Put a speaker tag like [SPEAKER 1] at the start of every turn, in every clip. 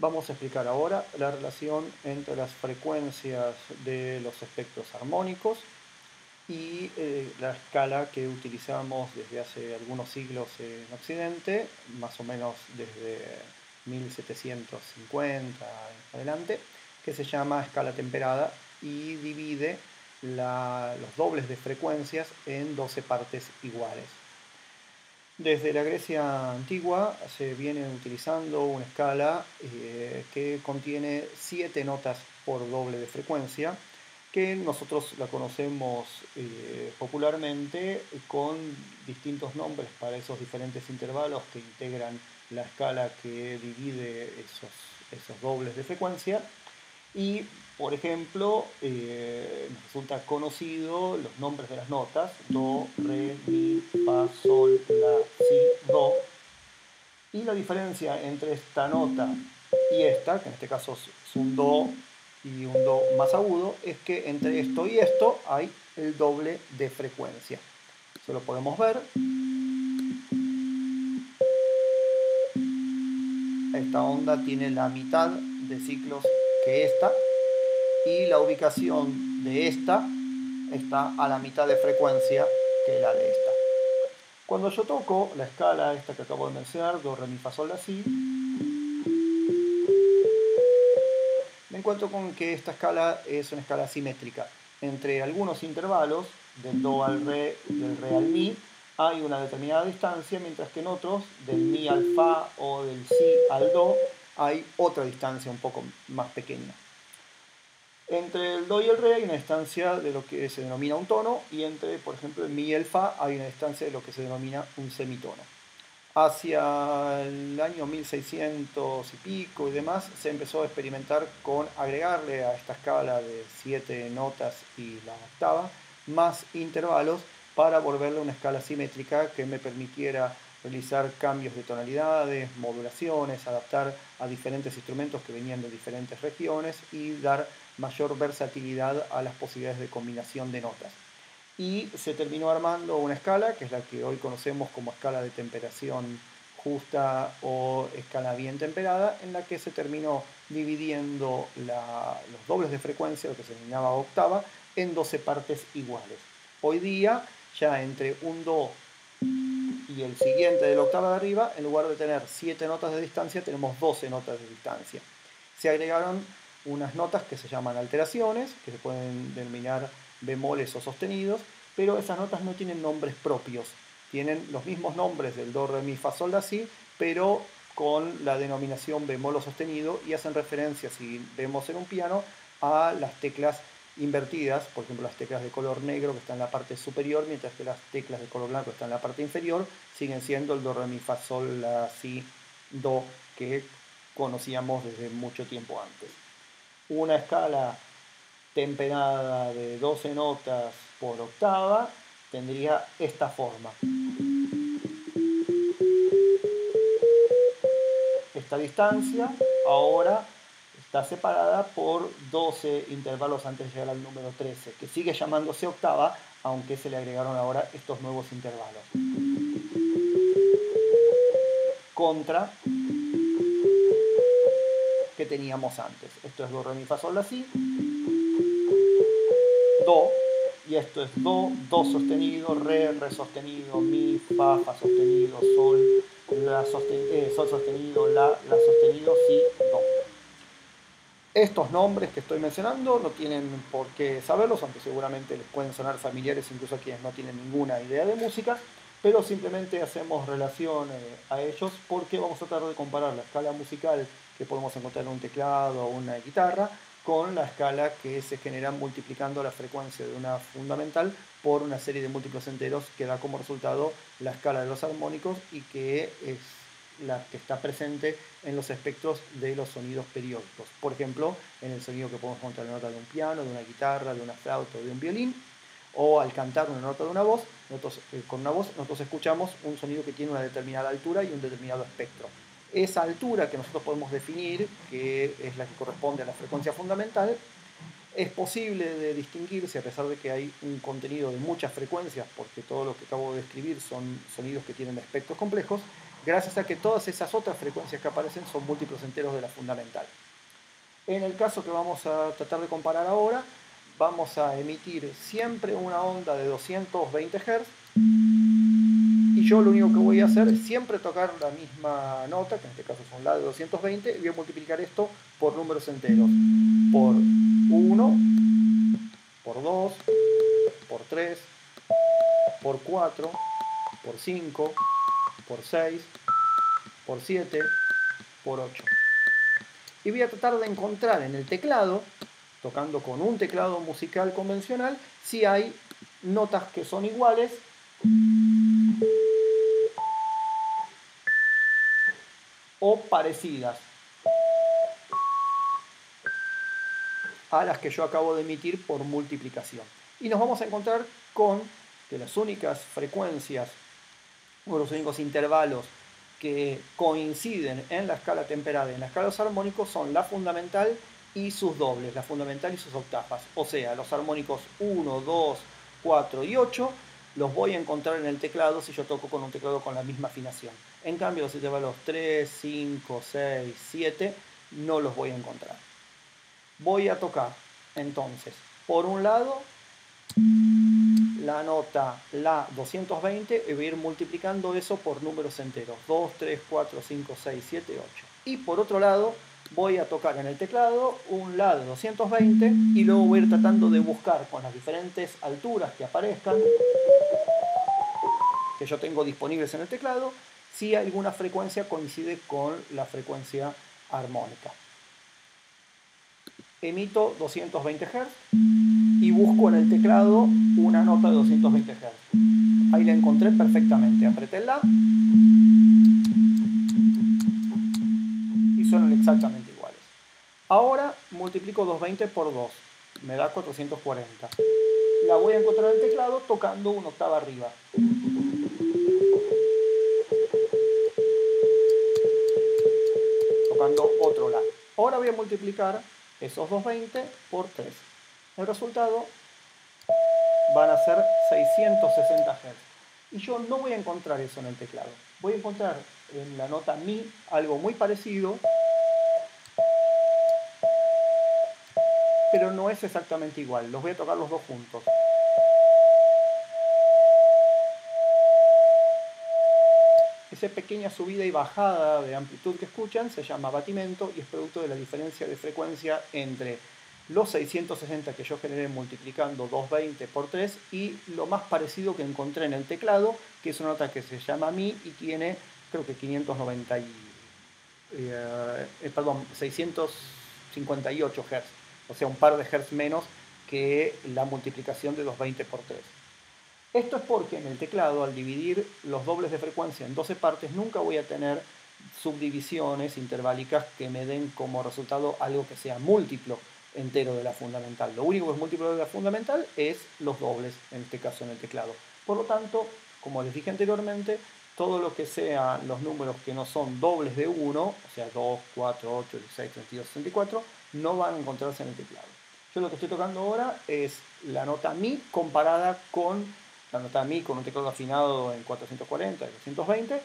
[SPEAKER 1] Vamos a explicar ahora la relación entre las frecuencias de los espectros armónicos y la escala que utilizamos desde hace algunos siglos en Occidente, más o menos desde 1750 en adelante, que se llama escala temperada y divide los dobles de frecuencias en 12 partes iguales. Desde la Grecia antigua se viene utilizando una escala que contiene 7 notas por doble de frecuencia, que nosotros la conocemos popularmente con distintos nombres para esos diferentes intervalos que integran la escala que divide esos dobles de frecuencia. Y, por ejemplo, nos resulta conocido los nombres de las notas: do, re, mi, fa, sol, la, si, do. Y la diferencia entre esta nota y esta, que en este caso es un do y un do más agudo, es que entre esto y esto hay el doble de frecuencia. Eso lo podemos ver. Esta onda tiene la mitad de ciclos que esta, y la ubicación de esta está a la mitad de frecuencia que la de esta. Cuando yo toco la escala esta que acabo de mencionar, do, re, mi, fa, sol, la, si, me encuentro con que esta escala es una escala simétrica. Entre algunos intervalos, del do al re, del re al mi, hay una determinada distancia, mientras que en otros, del mi al fa o del si al do, hay otra distancia un poco más pequeña. Entre el do y el re hay una distancia de lo que se denomina un tono, y entre, por ejemplo, el mi y el fa hay una distancia de lo que se denomina un semitono. Hacia el año 1600 y pico y demás, se empezó a experimentar con agregarle a esta escala de 7 notas y la octava más intervalos para volverle una escala simétrica que me permitiera realizar cambios de tonalidades, modulaciones, adaptar a diferentes instrumentos que venían de diferentes regiones y dar mayor versatilidad a las posibilidades de combinación de notas. Y se terminó armando una escala, que es la que hoy conocemos como escala de temperación justa o escala bien temperada, en la que se terminó dividiendo los dobles de frecuencia, lo que se denominaba octava, en 12 partes iguales. Hoy día, ya entre un do y el siguiente de la octava de arriba, en lugar de tener 7 notas de distancia, tenemos 12 notas de distancia. Se agregaron unas notas que se llaman alteraciones, que se pueden denominar bemoles o sostenidos, pero esas notas no tienen nombres propios. Tienen los mismos nombres del do, re, mi, fa, sol, la, si, pero con la denominación bemol o sostenido, y hacen referencia, si vemos en un piano, a las teclas invertidas, por ejemplo las teclas de color negro que están en la parte superior, mientras que las teclas de color blanco están en la parte inferior, siguen siendo el do, re, mi, fa, sol, la, si, do, que conocíamos desde mucho tiempo antes. Una escala temperada de 12 notas por octava tendría esta forma. Esta distancia ahora está separada por 12 intervalos antes de llegar al número 13, que sigue llamándose octava, aunque se le agregaron ahora estos nuevos intervalos. Contra que teníamos antes. Esto es do, re, mi, fa, sol, la, si, do, y esto es do, do sostenido, re, re sostenido, mi, fa, fa sostenido, sol, sol sostenido, la sostenido, si, do. Estos nombres que estoy mencionando no tienen por qué saberlos, aunque seguramente les pueden sonar familiares incluso a quienes no tienen ninguna idea de música, pero simplemente hacemos relación a ellos porque vamos a tratar de comparar la escala musical que podemos encontrar en un teclado o una guitarra con la escala que se genera multiplicando la frecuencia de una fundamental por una serie de múltiplos enteros que da como resultado la escala de los armónicos, y que es la que está presente en los espectros de los sonidos periódicos. Por ejemplo, en el sonido que podemos encontrar en la nota de un piano, de una guitarra, de una flauta o de un violín, o al cantar una nota de una voz, con una voz nosotros escuchamos un sonido que tiene una determinada altura y un determinado espectro. Esa altura que nosotros podemos definir, que es la que corresponde a la frecuencia fundamental, es posible de distinguirse a pesar de que hay un contenido de muchas frecuencias, porque todo lo que acabo de describir son sonidos que tienen espectros complejos, gracias a que todas esas otras frecuencias que aparecen son múltiplos enteros de la fundamental. En el caso que vamos a tratar de comparar ahora, vamos a emitir siempre una onda de 220 Hz y yo lo único que voy a hacer es siempre tocar la misma nota, que en este caso es un La de 220, y voy a multiplicar esto por números enteros, por 1, por 2, por 3, por 4, por 5, por 6, por 7, por 8. Y voy a tratar de encontrar en el teclado, tocando con un teclado musical convencional, si hay notas que son iguales o parecidas a las que yo acabo de emitir por multiplicación. Y nos vamos a encontrar con que las únicas frecuencias o los únicos intervalos que coinciden en la escala temperada y en la escala de los armónicos son la fundamental y sus dobles, la fundamental y sus octavas. O sea, los armónicos 1, 2, 4 y 8 los voy a encontrar en el teclado si yo toco con un teclado con la misma afinación. En cambio, los intervalos 3, 5, 6, 7 no los voy a encontrar. Voy a tocar entonces, por un lado, la nota La 220 y voy a ir multiplicando eso por números enteros, 2, 3, 4, 5, 6, 7, 8. Y por otro lado, voy a tocar en el teclado un La de 220 y luego voy a ir tratando de buscar con las diferentes alturas que aparezcan, que yo tengo disponibles en el teclado, si alguna frecuencia coincide con la frecuencia armónica. Emito 220 Hz y busco en el teclado una nota de 220 Hz. Ahí la encontré perfectamente. Apreté el La y suenan exactamente iguales. Ahora multiplico 220 por 2. Me da 440. La voy a encontrar en el teclado tocando una octava arriba. Tocando otro La. Ahora voy a multiplicar esos 220 por 3. El resultado van a ser 660 Hz. Y yo no voy a encontrar eso en el teclado. Voy a encontrar en la nota Mi algo muy parecido, pero no es exactamente igual. Los voy a tocar los dos juntos. Esa pequeña subida y bajada de amplitud que escuchan se llama batimento y es producto de la diferencia de frecuencia entre los 660 que yo generé multiplicando 220 por 3 y lo más parecido que encontré en el teclado, que es una nota que se llama Mi y tiene, creo que 658 Hz, o sea, un par de Hz menos que la multiplicación de 220 por 3. Esto es porque en el teclado, al dividir los dobles de frecuencia en 12 partes, nunca voy a tener subdivisiones interválicas que me den como resultado algo que sea múltiplo entero de la fundamental. Lo único que es múltiplo de la fundamental es los dobles, en este caso en el teclado. Por lo tanto, como les dije anteriormente, todo lo que sean los números que no son dobles de 1, o sea 2, 4, 8, 16, 32, 64, no van a encontrarse en el teclado. Yo lo que estoy tocando ahora es la nota Mi comparada con la nota Mi con un teclado afinado en 440 y 220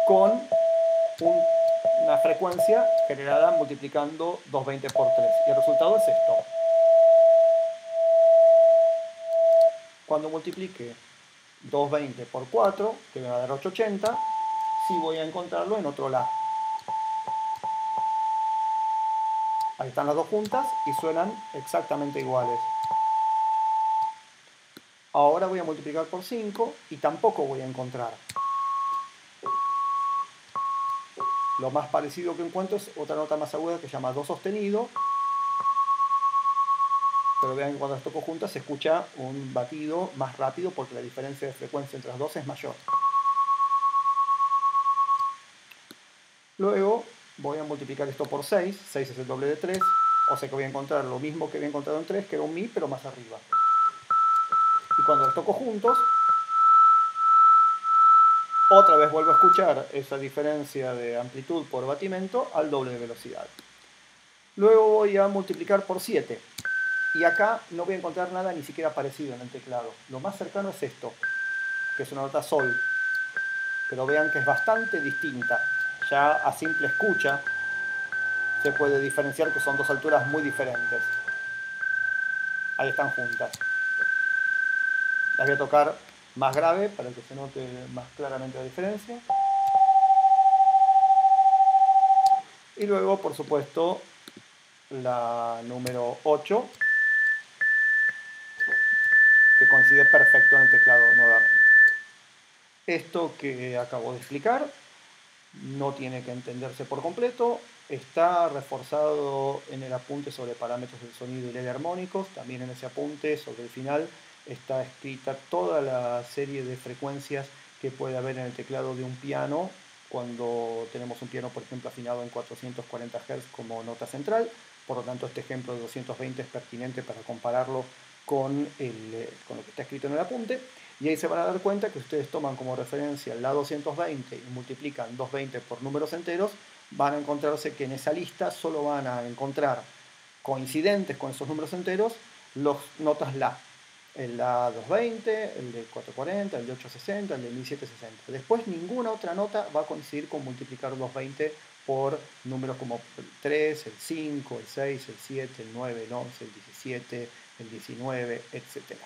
[SPEAKER 1] con una frecuencia generada multiplicando 220 por 3. Y el resultado es esto. Cuando multiplique 220 por 4, que me va a dar 880, sí voy a encontrarlo en otro La. Ahí están las dos juntas y suenan exactamente iguales. Ahora voy a multiplicar por 5 y tampoco voy a encontrar. Lo más parecido que encuentro es otra nota más aguda que se llama Do sostenido. Pero vean que cuando las toco juntas se escucha un batido más rápido porque la diferencia de frecuencia entre las dos es mayor. Luego voy a multiplicar esto por 6. 6 es el doble de 3. O sea que voy a encontrar lo mismo que había encontrado en 3, que era un Mi, pero más arriba. Y cuando los toco juntos, otra vez vuelvo a escuchar esa diferencia de amplitud por batimento al doble de velocidad. Luego voy a multiplicar por 7. Y acá no voy a encontrar nada ni siquiera parecido en el teclado. Lo más cercano es esto, que es una nota Sol. pero vean que es bastante distinta. Ya a simple escucha se puede diferenciar que son dos alturas muy diferentes. Ahí están juntas. Las voy a tocar más grave para que se note más claramente la diferencia. Y luego, por supuesto, la número 8, que coincide perfecto en el teclado nuevamente. Esto que acabo de explicar no tiene que entenderse por completo, está reforzado en el apunte sobre parámetros del sonido y ley armónicos, también en ese apunte sobre el final está escrita toda la serie de frecuencias que puede haber en el teclado de un piano cuando tenemos un piano, por ejemplo, afinado en 440 Hz como nota central. Por lo tanto, este ejemplo de 220 es pertinente para compararlo con lo que está escrito en el apunte. Y ahí se van a dar cuenta que ustedes toman como referencia el lado 220 y multiplican 220 por números enteros, van a encontrarse que en esa lista solo van a encontrar coincidentes con esos números enteros los notas La. El La 220, el de 440, el de 860, el de 1760. Después ninguna otra nota va a coincidir con multiplicar 220 por números como el 3, el 5, el 6, el 7, el 9, el 11, el 17, el 19, etc.